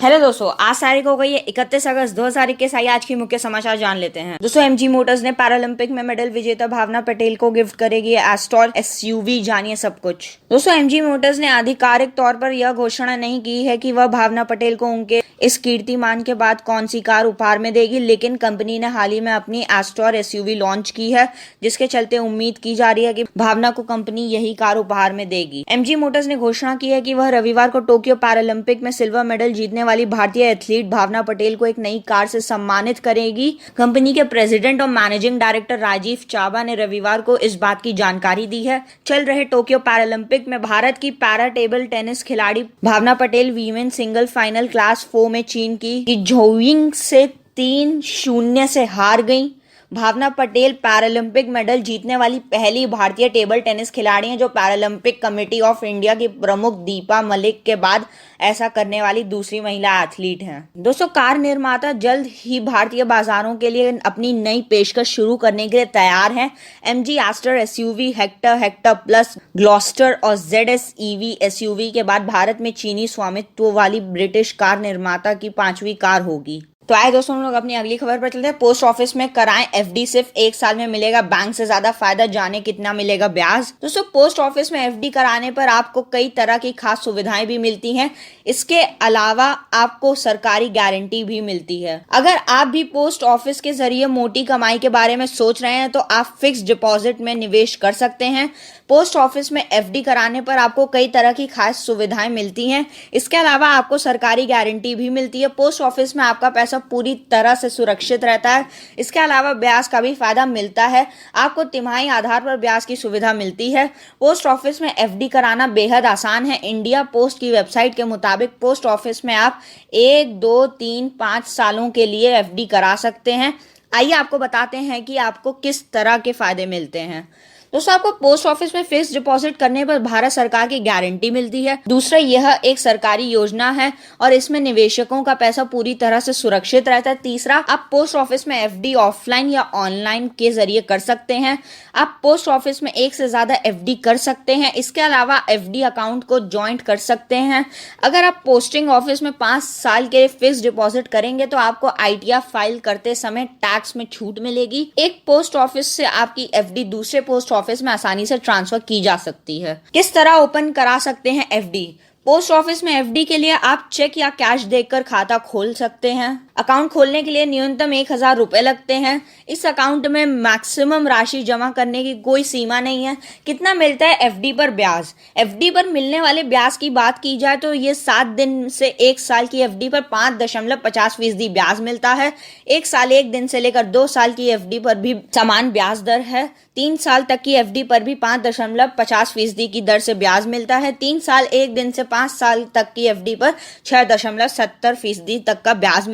Hello दोस्तों, आज तारीख हो गई है 31 अगस्त 2021। आइए आज की मुख्य समाचार जान लेते हैं। दोस्तों, एमजी मोटर्स ने पैरालंपिक में मेडल विजेता भावना पटेल को गिफ्ट करेगी एस्ट्रॉल एसयूवी। जानिए सब कुछ। दोस्तों, एमजी मोटर्स ने आधिकारिक तौर पर यह घोषणा नहीं की है कि वह भावना पटेल को उनके इस कीर्तिमान के बाद कौन सी कार उपहार में देगी, लेकिन कंपनी ने हाल ही में अपनी एस्ट्रॉल एसयूवी लॉन्च की है, जिसके चलते उम्मीद की जा रही है कि भावना को कंपनी यही कार उपहार में देगी। एमजी मोटर्स ने घोषणा की है कि वह रविवार को टोक्यो पैरालंपिक में सिल्वर मेडल जीतने वाली भारतीय एथलीट भावना पटेल को एक नई कार से सम्मानित करेगी। कंपनी के प्रेसिडेंट और मैनेजिंग डायरेक्टर राजीव चाबा ने रविवार को इस बात की जानकारी दी है। चल रहे टोक्यो पैरालंपिक में भारत की पैरा टेबल टेनिस खिलाड़ी Bhavna Patel women single final class 4 में चीन की झोइंग से 3-0 से हार गईं। भावना पटेल पैरालंपिक मेडल जीतने वाली पहली भारतीय टेबल टेनिस खिलाड़ी हैं जो पैरालंपिक कमेटी ऑफ इंडिया की प्रमुख दीपा मलिक के बाद ऐसा करने वाली दूसरी महिला एथलीट हैं। दोस्तों, कार निर्माता जल्द ही भारतीय बाजारों के लिए अपनी नई पेशकश शुरू करने के लिए तैयार हैं। MG ester SUV, Hector, Hector plus, Gloster और ZS EV एसयूवी के बाद भारत में चीनी स्वामित्व वाली ब्रिटिश कार निर्माता की 5वीं कार होगी। तो आए दोस्तों, हम लोग अपनी अगली खबर पर चलते हैं। पोस्ट ऑफिस में कराएं एफडी, सिर्फ 1 साल में मिलेगा बैंक से ज्यादा फायदा। जाने कितना मिलेगा ब्याज। दोस्तों, पोस्ट ऑफिस में एफडी कराने पर आपको कई तरह की खास सुविधाएं भी मिलती हैं। इसके अलावा आपको सरकारी गारंटी भी मिलती है। अगर आप भी पोस्ट ऑफिस के जरिए मोटी कमाई के बारे में सोच रहे हैं तो आप फिक्स डिपॉजिट में निवेश कर सकते हैं। पोस्ट ऑफिस में एफडी कराने पर आपको कई तरह की खास सुविधाएं मिलती हैं। इसके अलावा आपको सरकारी गारंटी भी मिलती है। पोस्ट ऑफिस में आपका पैसा पूरी तरह से सुरक्षित रहता है। इसके अलावा ब्याज का भी फायदा मिलता है। आपको तिमाही आधार पर ब्याज की सुविधा मिलती है। पोस्ट ऑफिस में एफडी कराना बेहद आसान है। इंडिया पोस्ट की वेबसाइट के मुताबिक पोस्ट ऑफिस में आप 1, 2, 3, 5 सालों के लिए एफडी करा सकते हैं। आइए आपको बताते हैं कि आपको किस तरह के फायदे मिलते हैं। दोस्तों, आपको पोस्ट ऑफिस में फिक्स डिपॉजिट करने पर भारत सरकार की गारंटी मिलती है। दूसरा, यह एक सरकारी योजना है और इसमें निवेशकों का पैसा पूरी तरह से सुरक्षित रहता है। तीसरा, आप पोस्ट ऑफिस में एफडी ऑफलाइन या ऑनलाइन के जरिए कर सकते हैं। आप पोस्ट ऑफिस में 1 से ज्यादा एफडी कर सकते हैं। इसके अलावा एफडी अकाउंट को ज्वाइंट कर सकते हैं। अगर आप पोस्टिंग ऑफिस में 5 साल के फिक्स डिपॉजिट करेंगे तो आपको ITR फाइल करते समय टैक्स में छूट मिलेगी। एक पोस्ट ऑफिस से आपकी एफडी दूसरे पोस्ट ऑफिस में आसानी से ट्रांसफर की जा सकती है। किस तरह ओपन करा सकते हैं एफडी? पोस्ट ऑफिस में एफडी के लिए आप चेक या कैश देकर खाता खोल सकते हैं। अकाउंट खोलने के लिए न्यूनतम 1000 रुपए लगते हैं। इस अकाउंट में मैक्सिमम राशि जमा करने की कोई सीमा नहीं है। कितना मिलता है एफडी पर ब्याज? एफडी पर मिलने वाले ब्याज की बात की जाए तो ये 7 दिन से 1 साल की एफडी पर 5.50% ब्याज मिलता है। 1 साल 1 दिन से लेकर 2 साल की एफडी पर भी समान ब्याज दर है। 3 साल तक की एफडी पर भी 5.50% की दर से ब्याज मिलता है। 3 साल 1 दिन से 5 साल तक की एफडी पर 6.70% तक का ब्याज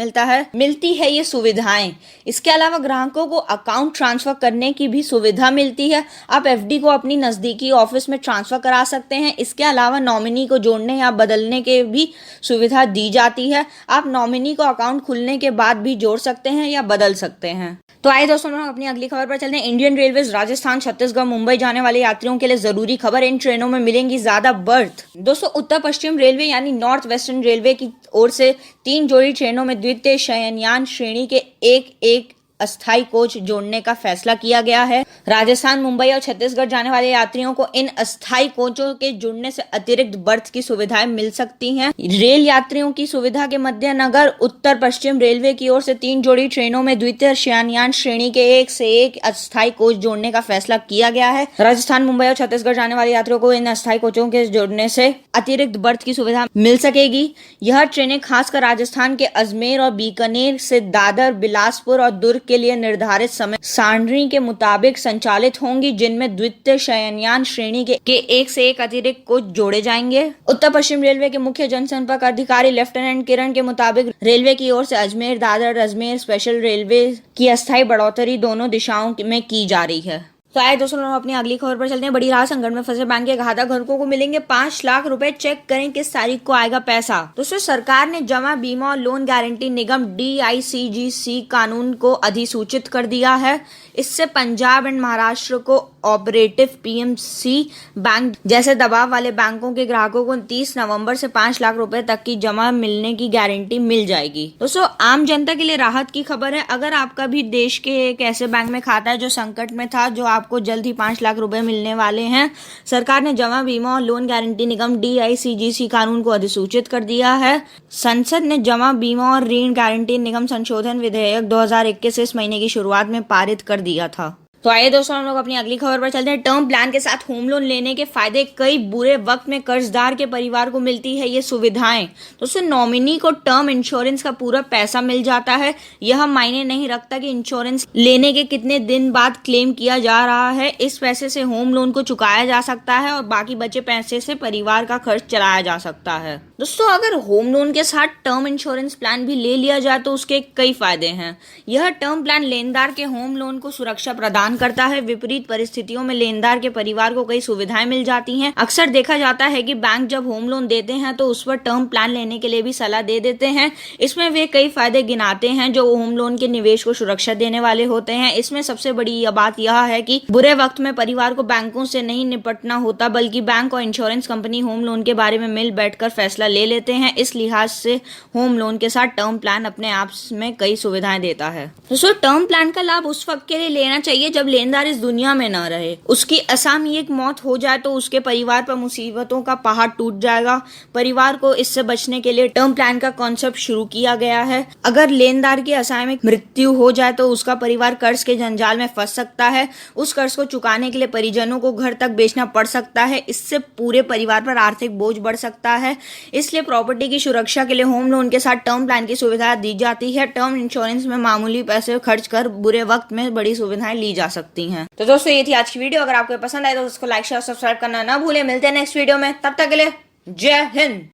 मिलती है ये सुविधाएं। इसके अलावा ग्राहकों को अकाउंट ट्रांसफर करने की भी सुविधा मिलती है। आप एफडी को अपनी नजदीकी ऑफिस में ट्रांसफर करा सकते हैं। इसके अलावा नॉमिनी को जोड़ने या बदलने के भी सुविधा दी जाती है। आप नॉमिनी को अकाउंट खुलने के बाद भी जोड़ सकते हैं या बदल सकते हैं। तो आइए दोस्तों, हम अपनी अगली खबर पर चलते हैं। इंडियन रेलवेज राजस्थान, छत्तीसगढ़, मुंबई जाने वाले यात्रियों के लिए जरूरी खबर। इन ट्रेनों में मिलेंगी ज्यादा बर्थ। दोस्तों, उत्तर पश्चिम रेलवे यानी नॉर्थ वेस्टर्न रेलवे की ओर से 3 जोड़ी ट्रेनों में द्वितीय शयनयान श्रेणी के एक अस्थायी कोच जोड़ने का फैसला किया गया है। राजस्थान, मुंबई और छत्तीसगढ़ जाने वाले यात्रियों को इन अस्थायी कोचों के जुड़ने से अतिरिक्त बर्थ की सुविधाएं मिल सकती हैं। रेल यात्रियों की सुविधा के मद्देनजर उत्तर पश्चिम रेलवे की ओर से 3 जोड़ी ट्रेनों में द्वितीय शयनयान श्रेणी के 1 से 1 अस्थायी कोच जोड़ने का फैसला किया गया है। राजस्थान, मुंबई और छत्तीसगढ़ जाने वाले यात्रियों को इन अस्थायी कोचों के जोड़ने से अतिरिक्त बर्थ की सुविधा मिल सकेगी। यह ट्रेनें खासकर राजस्थान के अजमेर और बीकानेर से दादर, बिलासपुर और दुर्ग के लिए निर्धारित समय सारणी के मुताबिक संचालित होंगी, जिनमें द्वितीय शयनयान श्रेणी के 1 से 1 अतिरिक्त कोच जोड़े जाएंगे। उत्तर पश्चिम रेलवे के मुख्य जनसंपर्क अधिकारी लेफ्टिनेंट किरण के मुताबिक रेलवे की ओर से अजमेर दादर अजमेर स्पेशल रेलवे की अस्थायी बढ़ोतरी दोनों दिशाओं में की जा रही है। तो आए दोस्तों लोग अपनी अगली खबर पर चलते हैं। बड़ी राहत, संकट में फंसे बैंक के खाता धारकों को मिलेंगे 5 लाख रुपए। चेक करें किस तारीख को आएगा पैसा। दोस्तों सरकार ने जमा बीमा और लोन गारंटी निगम DICGC कानून को अधिसूचित कर दिया है। इससे Punjab and Maharashtra co operative PMC bank जैसे दबाव वाले बैंकों के ग्राहकों को 30 नवंबर से 5 लाख रुपए तक की जमा मिलने की गारंटी मिल जाएगी। दोस्तों आम जनता के लिए राहत की खबर है। अगर आपका भी देश के एक ऐसे बैंक में खाता है जो संकट में था, जो आपको जल्द ही 5 लाख रुपए मिलने वाले हैं, सरकार ने जमा बीमा और लोन गारंटी निगम DICGC कानून को अधिसूचित कर दिया है। संसद ने जमा बीमा और ऋण गारंटी निगम संशोधन विधेयक 2021 इस महीने की शुरुआत में पारित कर दिया था। तो आइए दोस्तों हम लोग अपनी अगली खबर पर चलते हैं। टर्म प्लान के साथ होम लोन लेने के फायदे। कई बुरे वक्त में कर्जदार के परिवार को मिलती है ये सुविधाएं। दोस्तों नॉमिनी को टर्म इंश्योरेंस का पूरा पैसा मिल जाता है। यह मायने नहीं रखता कि इंश्योरेंस लेने के कितने दिन बाद क्लेम किया जा रहा है। इस पैसे से होम लोन को चुकाया जा सकता है और बाकी बचे पैसे से परिवार का खर्च चलाया जा सकता है। दोस्तों अगर होम लोन के साथ टर्म इंश्योरेंस प्लान भी ले लिया जाए तो उसके कई फायदे हैं। यह टर्म प्लान लेनदार के होम लोन को सुरक्षा प्रदान करता है। विपरीत परिस्थितियों में लेनदार के परिवार को कई सुविधाएं मिल जाती हैं। अक्सर देखा जाता है कि बैंक जब होम लोन देते हैं तो उस पर टर्म प्लान लेने के लिए भी सलाह दे देते हैं। इसमें वे कई फायदे गिनाते हैं जो होम लोन के निवेश को सुरक्षा देने वाले होते हैं। इसमें सबसे बड़ी बात यह है कि बुरे वक्त में परिवार को बैंकों से नहीं निपटना होता, बल्कि बैंक और इंश्योरेंस कंपनी होम लोन के बारे में मिल बैठकर फैसला ले लेते हैं। इस लिहाज से होम लोन के साथ टर्म प्लान अपने आप में कई सुविधाएं देता है। दोस्तों टर्म प्लान का लाभ उस वक्त के लिए लेना चाहिए जब लेनदार इस दुनिया में न रहे। उसकी असामयिक मौत हो जाए तो उसके परिवार पर मुसीबतों का पहाड़ टूट जाएगा। परिवार को इससे बचने के लिए टर्म प्लान का कॉन्सेप्ट शुरू किया गया है। अगर लेनदार की असामयिक मृत्यु हो जाए तो उसका परिवार कर्ज के जंजाल में फंस सकता है। उस कर्ज को चुकाने के लिए परिजनों को घर तक बेचना पड़ सकता है। इससे पूरे परिवार पर आर्थिक बोझ बढ़ सकता है। इसलिए प्रॉपर्टी की सुरक्षा के लिए होम लोन के साथ टर्म प्लान की सुविधा दी जाती है। टर्म इंश्योरेंस में मामूली पैसे खर्च कर बुरे वक्त में बड़ी सुविधाएं ली जा सकती हैं। तो दोस्तों ये थी आज की वीडियो। अगर आपको पसंद आए तो उसको लाइक शेयर सब्सक्राइब करना ना भूलें। मिलते हैं नेक्स्ट वीडियो में, तब तक के लिए जय हिंद।